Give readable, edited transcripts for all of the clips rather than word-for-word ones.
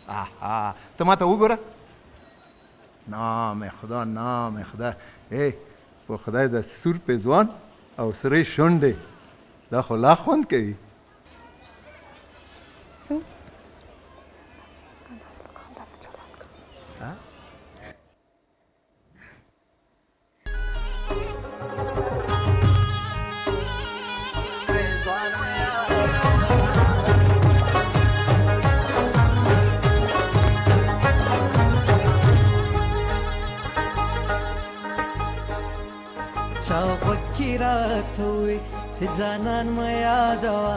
آها ته ما ته وګوره. نام خدا نام خدا. په خدای د سور پیزوان او سرې شونډې دا خو لا خوند کوي. چا غوږ راته ووی چې ځانان مه یادوه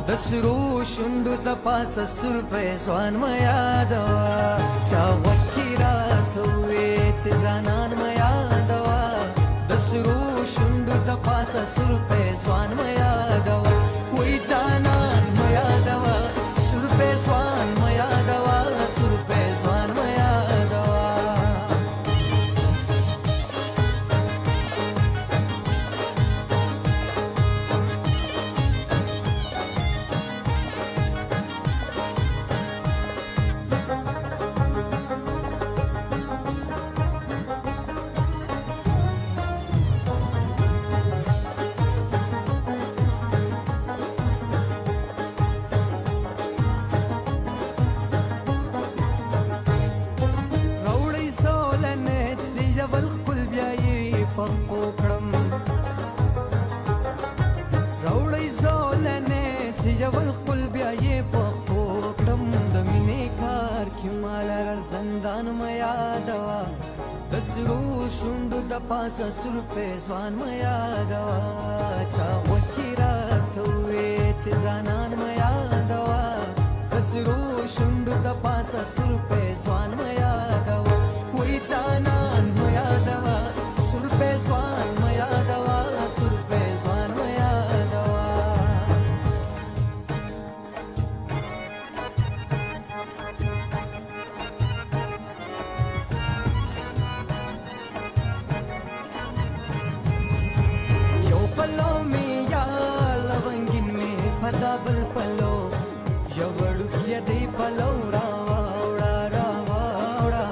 د سرو شونډو د پاسه سور پیزوان مه یادوه. چا غوږ راته ووی چې ځانان مه یادوه د سرو شونډو د پاسه سور پیزوان مه یادوه. وی ځانان مه یادوه سور پیزوان مه یادوه سور پیزوان مه یادوه. پاسه سور پیزوان مه یادوه. چا غوږ راته ووی چې ځانان مه یادوه د سرو شونډو د پاسه سور پیزوان مه یادوه. وی ځانان مه یادوه سور پیزوان مه یادوه سور پیزوان مه یادوه. بل پلو جوړو کې دی پلو راوړا راوړا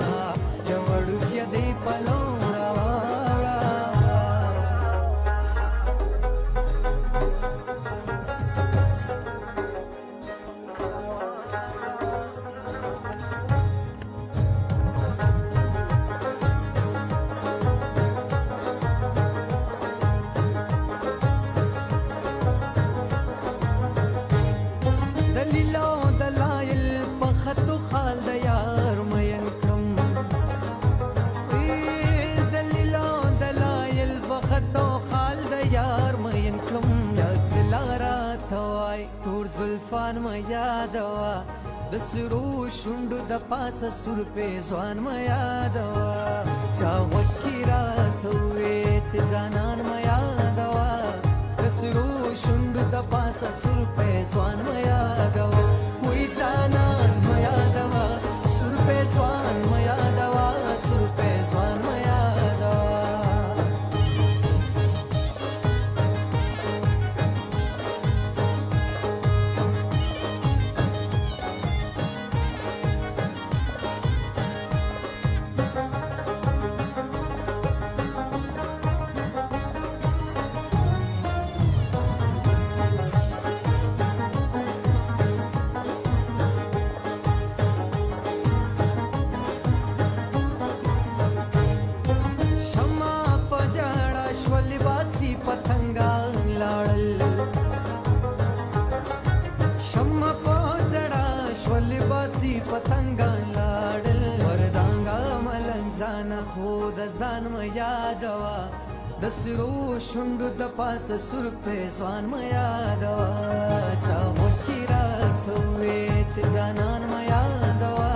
جوړو کې دی پلو راوړا. زلفان مه یادوه د سرو شونډو د پاسه سور پیزوان مه یادوه. چا غوږ راته ووی چې ځانان مه یادوه د سرو شونډو د پاسه سور پیزوان مه یادوه. وی ځانان مه یادوه سور پیزوان مه یادوه سور پیزوان مه یادوه. پتنګان لاړل وردانګا ملنګ خو د ځان مه یادوه د سرو شونډو د پاسه سور پیزوان مه یادوه. چا غوږ راته ووی چې ځانان مه یادوه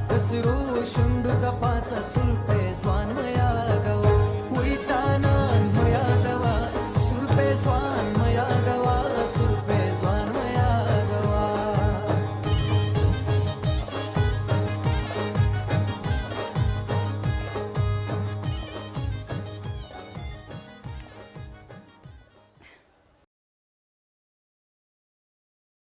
د سرو شونډو د پاسه سور پیزوان مه یادوه.